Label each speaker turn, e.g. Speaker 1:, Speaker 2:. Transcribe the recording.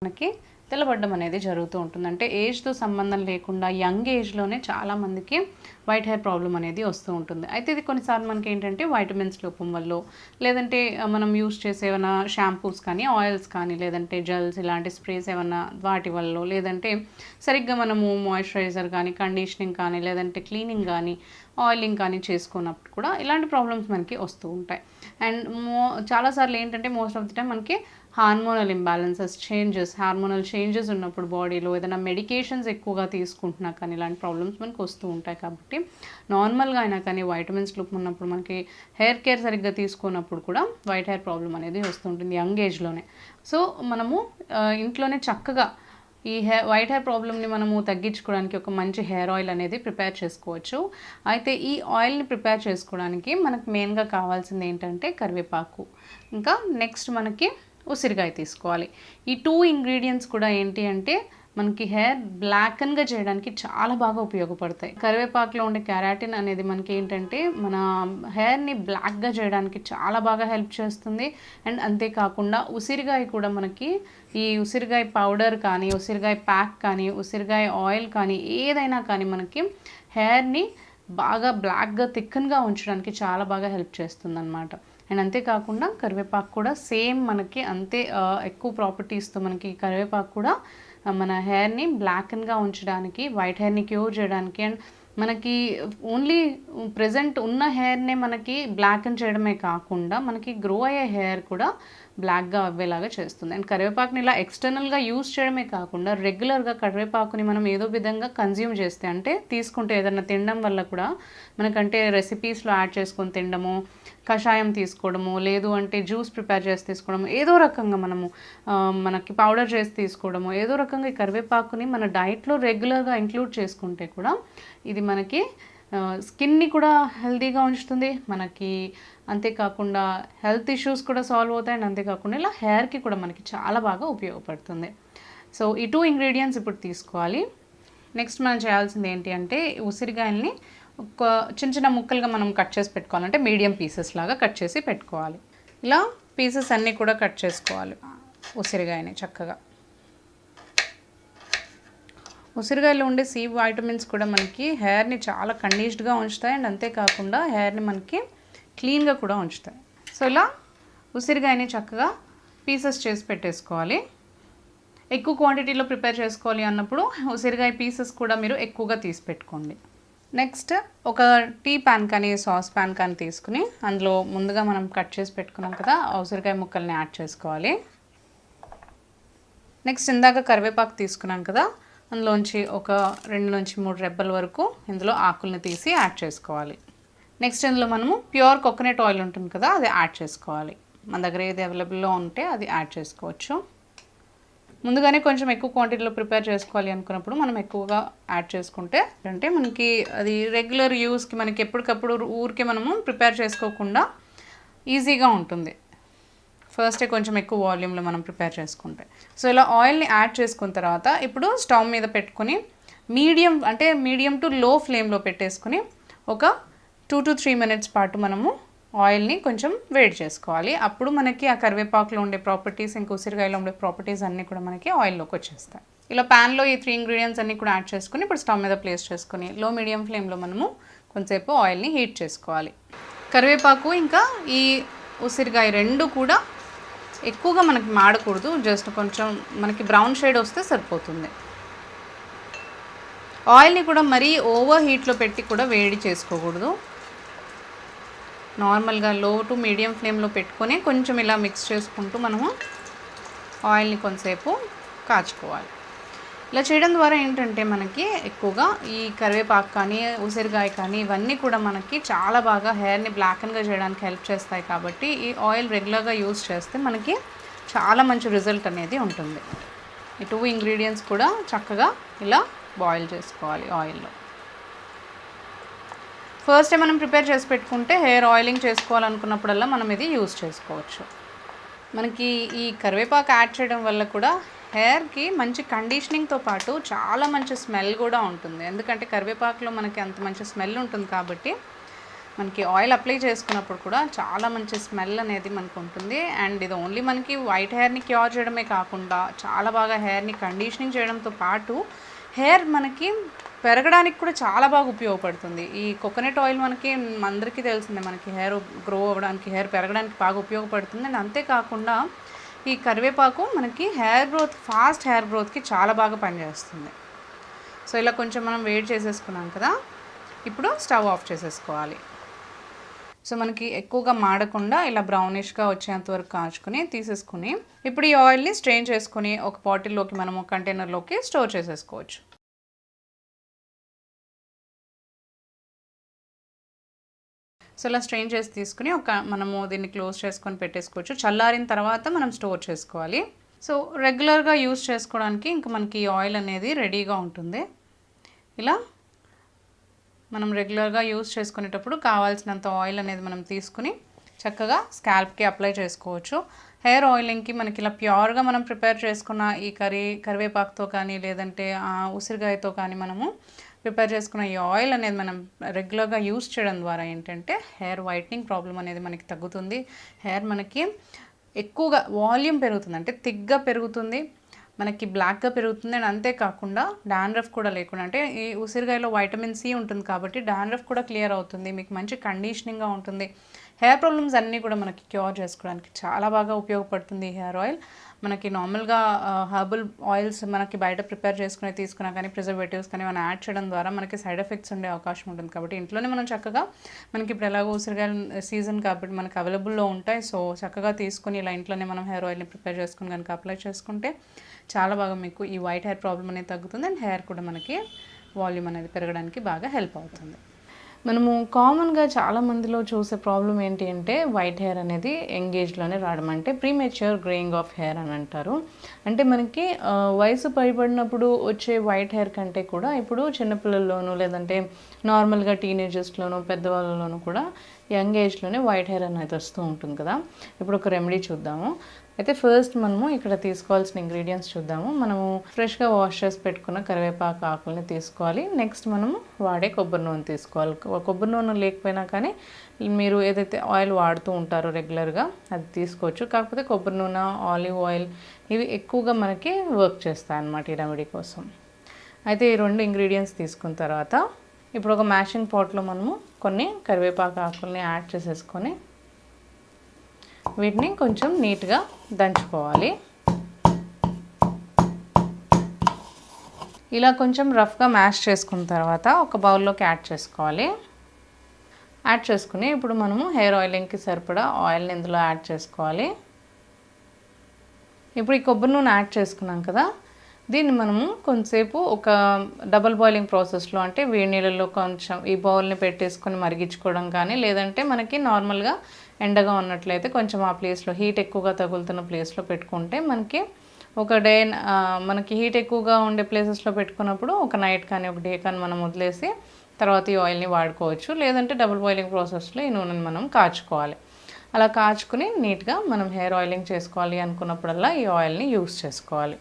Speaker 1: మనకి తెల్లబడ్డం అనేది జరుగుతూ ఉంటుంది. అంటే ఏజ్‌తో సంబంధం లేకుండా యంగ్ ఏజ్‌లోనే చాలామందికి వైట్ హెయిర్ ప్రాబ్లమ్ అనేది వస్తూ ఉంటుంది. అయితే ఇది కొన్నిసార్లు మనకేంటంటే వైటమిన్స్ లోపం వల్లో, లేదంటే మనం యూజ్ చేసే ఏమైనా షాంపూస్ కానీ, ఆయిల్స్ కానీ, లేదంటే జెల్స్ ఇలాంటి స్ప్రేస్ ఏమన్నా వాటి వల్లో, లేదంటే సరిగ్గా మనము మాయిశ్చరైజర్ కానీ, కండిషనింగ్ కానీ, లేదంటే క్లీనింగ్ కానీ, ఆయిలింగ్ కానీ చేసుకున్నప్పుడు కూడా ఇలాంటి ప్రాబ్లమ్స్ మనకి వస్తూ ఉంటాయి. అండ్ చాలాసార్లు ఏంటంటే మోస్ట్ ఆఫ్ ది టైం మనకి హార్మోనల్ ఇంబ్యాలెన్సెస్ హార్మోనల్ చేంజెస్ ఉన్నప్పుడు బాడీలో ఏదైనా మెడికేషన్స్ ఎక్కువగా తీసుకుంటున్నా కానీ ఇలాంటి ప్రాబ్లమ్స్ మనకు వస్తూ ఉంటాయి. కాబట్టి నార్మల్గా అయినా కానీ వైటమిన్స్ లోపం ఉన్నప్పుడు మనకి హెయిర్ కేర్ సరిగ్గా తీసుకున్నప్పుడు కూడా వైట్ హెయిర్ ప్రాబ్లం అనేది వస్తుంటుంది యంగ్ ఏజ్లోనే. సో మనము ఇంట్లోనే చక్కగా ఈ వైట్ హెయిర్ ప్రాబ్లమ్ని మనము తగ్గించుకోవడానికి ఒక మంచి హెయిర్ ఆయిల్ అనేది ప్రిపేర్ చేసుకోవచ్చు. అయితే ఈ ఆయిల్ని ప్రిపేర్ చేసుకోవడానికి మనకు మెయిన్గా కావాల్సింది ఏంటంటే కరివేపాకు, ఇంకా నెక్స్ట్ మనకి ఉసిరికాయ తీసుకోవాలి. ఈ 2 ఇంగ్రీడియంట్స్ కూడా ఏంటి అంటే మనకి హెయిర్ బ్లాకన్గా చేయడానికి చాలా బాగా ఉపయోగపడతాయి. కరివేపాకులో ఉండే కెరాటిన్ అనేది మనకి ఏంటంటే మన హెయిర్ని బ్లాక్గా చేయడానికి చాలా బాగా హెల్ప్ చేస్తుంది. అండ్ అంతేకాకుండా ఉసిరికాయ కూడా మనకి ఈ ఉసిరికాయ పౌడర్ కానీ, ఉసిరికాయ ప్యాక్ కానీ, ఉసిరికాయ ఆయిల్ కానీ ఏదైనా కానీ మనకి హెయిర్ని బాగా బ్లాక్గా థిక్కన్గా ఉంచడానికి చాలా బాగా హెల్ప్ చేస్తుంది అన్నమాట. అండ్ అంతేకాకుండా కరివేపాకు కూడా సేమ్ మనకి అంతే ఎక్కువ ప్రాపర్టీస్తో మనకి కరివేపాకు కూడా మన హెయిర్ని బ్లాక్గా ఉంచడానికి, వైట్ హెయిర్ని క్యూర్ చేయడానికి, అండ్ మనకి ఓన్లీ ప్రెజెంట్ ఉన్న హెయిర్నే మనకి బ్లాక్ని చేయడమే కాకుండా మనకి గ్రో అయ్యే హెయిర్ కూడా బ్లాక్గా అవ్వేలాగా చేస్తుంది. అండ్ కరివేపాకుని ఇలా ఎక్స్టర్నల్గా యూజ్ చేయడమే కాకుండా రెగ్యులర్గా కరివేపాకుని మనం ఏదో విధంగా కన్జ్యూమ్ చేస్తే, అంటే తీసుకుంటే ఏదైనా తినడం వల్ల కూడా మనకంటే రెసిపీస్లో యాడ్ చేసుకొని తినడము, కషాయం తీసుకోవడము, లేదు అంటే జ్యూస్ ప్రిపేర్ చేసి తీసుకోవడము, ఏదో రకంగా మనము మనకి పౌడర్ చేసి తీసుకోవడము, ఏదో రకంగా ఈ కరివేపాకుని మన డైట్లో రెగ్యులర్గా ఇంక్లూడ్ చేసుకుంటే కూడా ఇది మనకి స్కిన్ని కూడా హెల్తీగా ఉంచుతుంది మనకి. అంతేకాకుండా హెల్త్ ఇష్యూస్ కూడా సాల్వ్ అవుతాయి. అండ్ అంతేకాకుండా ఇలా హెయిర్కి కూడా మనకి చాలా బాగా ఉపయోగపడుతుంది. సో ఈ 2 ఇంగ్రీడియంట్స్ ఇప్పుడు తీసుకోవాలి. నెక్స్ట్ మనం చేయాల్సింది ఏంటి అంటే ఉసిరికాయల్ని ఒక చిన్న చిన్న ముక్కలుగా మనం కట్ చేసి పెట్టుకోవాలంటే మీడియం పీసెస్ లాగా కట్ చేసి పెట్టుకోవాలి. ఇలా పీసెస్ అన్నీ కూడా కట్ చేసుకోవాలి ఉసిరికాయని చక్కగా. ఉసిరికాయలో ఉండే సి వైటమిన్స్ కూడా మనకి హెయిర్ని చాలా కండిషన్డ్గా ఉంచుతాయి. అండ్ అంతేకాకుండా హెయిర్ని మనకి క్లీన్గా కూడా ఉంచుతాయి. సో ఇలా ఉసిరికాయని చక్కగా పీసెస్ చేసి పెట్టేసుకోవాలి. ఎక్కువ క్వాంటిటీలో ప్రిపేర్ చేసుకోవాలి అన్నప్పుడు ఉసిరికాయ పీసెస్ కూడా మీరు ఎక్కువగా తీసి పెట్టుకోండి. నెక్స్ట్ ఒక టీ ప్యాన్ కానీ సాస్ ప్యాన్ కానీ తీసుకుని అందులో ముందుగా మనం కట్ చేసి పెట్టుకున్నాం కదా ఉసిరికాయ ముక్కల్ని యాడ్ చేసుకోవాలి. నెక్స్ట్ ఇందాక కరివేపాకు తీసుకున్నాం కదా, అందులోంచి ఒక 2 నుంచి 3 రెబ్బల వరకు ఇందులో ఆకుల్ని తీసి యాడ్ చేసుకోవాలి. నెక్స్ట్ ఇందులో మనము ప్యూర్ కోకోనట్ ఆయిల్ ఉంటుంది కదా, అది యాడ్ చేసుకోవాలి. మన దగ్గర ఏది అవైలబుల్లో ఉంటే అది యాడ్ చేసుకోవచ్చు. ముందుగానే కొంచెం ఎక్కువ క్వాంటిటీలో ప్రిపేర్ చేసుకోవాలి అనుకున్నప్పుడు మనం ఎక్కువగా యాడ్ చేసుకుంటే అంటే మనకి అది రెగ్యులర్ యూస్కి మనకి ఎప్పటికప్పుడు ఊరికే మనము ప్రిపేర్ చేసుకోకుండా ఈజీగా ఉంటుంది. ఫస్టే కొంచెం ఎక్కువ వాల్యూమ్లో మనం ప్రిపేర్ చేసుకుంటే. సో ఇలా ఆయిల్ని యాడ్ చేసుకున్న తర్వాత ఇప్పుడు స్టవ్ మీద పెట్టుకొని మీడియం టు లో ఫ్లేమ్లో పెట్టేసుకుని ఒక 2 to 3 మినిట్స్ పాటు మనము ఆయిల్ని కొంచెం వేడి చేసుకోవాలి. అప్పుడు మనకి ఆ కరివేపాకులో ఉండే ప్రాపర్టీస్, ఇంకా ఉసిరికాయలో ఉండే ప్రాపర్టీస్ అన్నీ కూడా మనకి ఆయిల్లోకి వచ్చేస్తాయి. ఇలా ప్యాన్లో ఈ 3 ఇంగ్రీడియంట్స్ అన్నీ కూడా యాడ్ చేసుకుని ఇప్పుడు స్టవ్ మీద ప్లేస్ చేసుకుని లో మీడియం ఫ్లేమ్లో మనము కొంచెంసేపు ఆయిల్ని హీట్ చేసుకోవాలి. కరివేపాకు ఇంకా ఈ ఉసిరికాయ రెండు కూడా ఎక్కువగా మనకి మాడకూడదు, జస్ట్ కొంచెం మనకి బ్రౌన్ షేడ్ వస్తే సరిపోతుంది. ఆయిల్ని కూడా మరీ ఓవర్ హీట్లో పెట్టి కూడా వేడి చేసుకోకూడదు. నార్మల్గా లో టు మీడియం ఫ్లేమ్లో పెట్టుకొని కొంచెం ఇలా మిక్స్ చేసుకుంటూ మనము ఆయిల్ని కొంతసేపు కాచుకోవాలి. ఇలా చేయడం ద్వారా ఏంటంటే మనకి ఎక్కువగా ఈ కరివేపాకు కానీ ఉసిరికాయ కానీ ఇవన్నీ కూడా మనకి చాలా బాగా హెయిర్ని బ్లాక్గా చేయడానికి హెల్ప్ చేస్తాయి. కాబట్టి ఈ ఆయిల్ రెగ్యులర్గా యూజ్ చేస్తే మనకి చాలా మంచి రిజల్ట్ అనేది ఉంటుంది. ఈ 2 ఇంగ్రీడియంట్స్ కూడా చక్కగా ఇలా బాయిల్ చేసుకోవాలి ఆయిల్లో. ఫస్ట్ మనం ప్రిపేర్ చేసి పెట్టుకుంటే హెయిర్ ఆయిలింగ్ చేసుకోవాలనుకున్నప్పుడల్లా మనం ఇది యూజ్ చేసుకోవచ్చు. మనకి ఈ కరివేపాకు యాడ్ చేయడం వల్ల కూడా హెయిర్కి మంచి కండిషనింగ్తో పాటు చాలా మంచి స్మెల్ కూడా ఉంటుంది. ఎందుకంటే కరివేపాకులో మనకి అంత మంచి స్మెల్ ఉంటుంది కాబట్టి మనకి ఆయిల్ అప్లై చేసుకున్నప్పుడు కూడా చాలా మంచి స్మెల్ అనేది మనకు ఉంటుంది. అండ్ ఇది ఓన్లీ మనకి వైట్ హెయిర్ని క్యూర్ చేయడమే కాకుండా చాలా బాగా హెయిర్ని కండిషనింగ్ చేయడంతో పాటు హెయిర్ మనకి పెరగడానికి కూడా చాలా బాగా ఉపయోగపడుతుంది. ఈ కోకోనట్ ఆయిల్ మనకి అందరికీ తెలిసిందే, మనకి హెయిర్ గ్రో అవ్వడానికి, హెయిర్ పెరగడానికి బాగా ఉపయోగపడుతుంది. అండ్ అంతేకాకుండా ఈ కరివేపాకు మనకి ఫాస్ట్ హెయిర్ గ్రోత్కి చాలా బాగా పనిచేస్తుంది. సో ఇలా కొంచెం మనం వేడి చేసేసుకున్నాం కదా, ఇప్పుడు స్టవ్ ఆఫ్ చేసేసుకోవాలి. సో మనకి ఎక్కువగా మాడకుండా ఇలా బ్రౌనిష్గా వచ్చేంత వరకు కాచుకొని తీసేసుకుని ఇప్పుడు ఈ ఆయిల్ని స్ట్రెయిన్ చేసుకుని ఒక బాటిల్లోకి మనము కంటైనర్లోకి స్టోర్ చేసేసుకోవచ్చు. సో ఇలా స్ట్రెయిన్ చేసి తీసుకుని మనము దీన్ని క్లోజ్ చేసుకొని పెట్టేసుకోవచ్చు. చల్లారిన తర్వాత మనం స్టోర్ చేసుకోవాలి. సో రెగ్యులర్గా యూస్ చేసుకోవడానికి ఇంకా మనకి ఆయిల్ అనేది రెడీగా ఉంటుంది. ఇలా మనం రెగ్యులర్గా యూస్ చేసుకునేటప్పుడు కావాల్సినంత ఆయిల్ అనేది మనం తీసుకుని చక్కగా స్కాల్ప్కి అప్లై చేసుకోవచ్చు. హెయిర్ ఆయిలింగ్కి మనకి ఇలా ప్యూర్గా మనం ప్రిపేర్ చేసుకున్న ఈ కరివేపాకుతో కానీ లేదంటే ఉసిరికాయతో కానీ మనము ప్రిపేర్ చేసుకున్న ఈ ఆయిల్ అనేది మనం రెగ్యులర్గా యూస్ చేయడం ద్వారా ఏంటంటే హెయిర్ వైట్నింగ్ ప్రాబ్లం అనేది మనకి తగ్గుతుంది. హెయిర్ మనకి ఎక్కువగా వాల్యూమ్ పెరుగుతుంది, అంటే థిక్గా పెరుగుతుంది, మనకి బ్లాక్గా పెరుగుతుంది. అండ్ అంతేకాకుండా డాండ్రఫ్ కూడా లేకుండా, అంటే ఈ ఉసిరికాయలో వైటమిన్ సి ఉంటుంది కాబట్టి డాండ్రఫ్ కూడా క్లియర్ అవుతుంది, మీకు మంచి కండిషనింగ్గా ఉంటుంది. హెయిర్ ప్రాబ్లమ్స్ అన్నీ కూడా మనకి క్యూర్ చేసుకోవడానికి చాలా బాగా ఉపయోగపడుతుంది ఈ హెయిర్ ఆయిల్. మనకి నార్మల్గా హర్బల్ ఆయిల్స్ మనకి బయట ప్రిపేర్ చేసుకుని తీసుకున్నా కానీ ప్రిజర్వేటివ్స్ కానీ మనం యాడ్ చేయడం ద్వారా మనకి సైడ్ ఎఫెక్ట్స్ ఉండే అవకాశం ఉంటుంది. కాబట్టి ఇంట్లోనే మనం చక్కగా, మనకి ఇప్పుడు ఎలాగో ఉసిరికాయల సీజన్ కాబట్టి మనకి అవైలబుల్లో ఉంటాయి. సో చక్కగా తీసుకుని ఇలా ఇంట్లోనే మనం హెయిర్ ఆయిల్ని ప్రిపేర్ చేసుకుని కనుక అప్లై చేసుకుంటే చాలా బాగా మీకు ఈ వైట్ హెయిర్ ప్రాబ్లం అనేది తగ్గుతుంది. అండ్ హెయిర్ కూడా మనకి వాల్యూమ్ అనేది పెరగడానికి బాగా హెల్ప్ అవుతుంది. మనము కామన్గా చాలా మందిలో చూసే ప్రాబ్లం ఏంటి అంటే వైట్ హెయిర్ అనేది యంగ్ ఏజ్లోనే రావడం, అంటే ప్రీమెచ్యూర్ గ్రేయింగ్ ఆఫ్ హెయిర్ అని అంటారు. అంటే మనకి వయసు పైబడినప్పుడు వచ్చే వైట్ హెయిర్ కంటే కూడా ఇప్పుడు చిన్నపిల్లల్లోనూ లేదంటే నార్మల్గా టీనేజర్స్లోనూ పెద్దవాళ్ళలోనూ కూడా యంగ్ ఏజ్లోనే వైట్ హెయిర్ అనేది వస్తూ ఉంటుంది కదా. ఇప్పుడు ఒక రెమెడీ చూద్దాము. అయితే ఫస్ట్ మనము ఇక్కడ తీసుకోవాల్సిన ఇంగ్రీడియంట్స్ చూద్దాము. మనము ఫ్రెష్గా వాష్ చేసి పెట్టుకున్న కరివేపాకు ఆకుల్ని తీసుకోవాలి. నెక్స్ట్ మనము వాడే కొబ్బరి నూనె తీసుకోవాలి. కొబ్బరి నూనె లేకపోయినా కానీ మీరు ఏదైతే ఆయిల్ వాడుతూ ఉంటారో రెగ్యులర్గా అది తీసుకోవచ్చు. కాకపోతే కొబ్బరి నూనె, ఆలివ్ ఆయిల్ ఇవి ఎక్కువగా మనకి వర్క్ చేస్తాయి అన్నమాట ఈ రెమెడీ కోసం. అయితే ఈ రెండు ఇంగ్రీడియంట్స్ తీసుకున్న తర్వాత ఇప్పుడు ఒక మ్యాషింగ్ పాట్లో మనము కొన్ని కరివేపాకు ఆకుల్ని యాడ్ చేసేసుకొని వీటిని కొంచెం నీట్గా దంచుకోవాలి. ఇలా కొంచెం రఫ్గా మ్యాష్ చేసుకున్న తర్వాత ఒక బౌల్లోకి యాడ్ చేసుకోవాలి. యాడ్ చేసుకుని ఇప్పుడు మనము హెయిర్ ఆయిలింగ్కి సరిపడా ఆయిల్ని ఇందులో యాడ్ చేసుకోవాలి. ఇప్పుడు ఈ కొబ్బరి నూనె యాడ్ చేసుకున్నాం కదా, దీన్ని మనము కొంతసేపు ఒక డబల్ బాయిలింగ్ ప్రాసెస్లో, అంటే వేడి నీళ్ళల్లో కొంచెం ఈ బౌల్ని పెట్టేసుకొని మరిగించుకోవడం కానీ, లేదంటే మనకి నార్మల్గా ఎండగా ఉన్నట్లయితే కొంచెం ఆ ప్లేస్లో, హీట్ ఎక్కువగా తగులుతున్న ప్లేస్లో పెట్టుకుంటే మనకి ఒక డే, మనకి హీట్ ఎక్కువగా ఉండే ప్లేసెస్లో పెట్టుకున్నప్పుడు ఒక నైట్ కానీ ఒక డే కానీ మనం వదిలేసి తర్వాత ఈ ఆయిల్ని వాడుకోవచ్చు. లేదంటే డబుల్ బాయిలింగ్ ప్రాసెస్లో ఈ నూనెని మనం కాచుకోవాలి. అలా కాచుకుని నీట్గా మనం హెయిర్ ఆయిలింగ్ చేసుకోవాలి అనుకున్నప్పుడల్లా ఈ ఆయిల్ని యూస్ చేసుకోవాలి.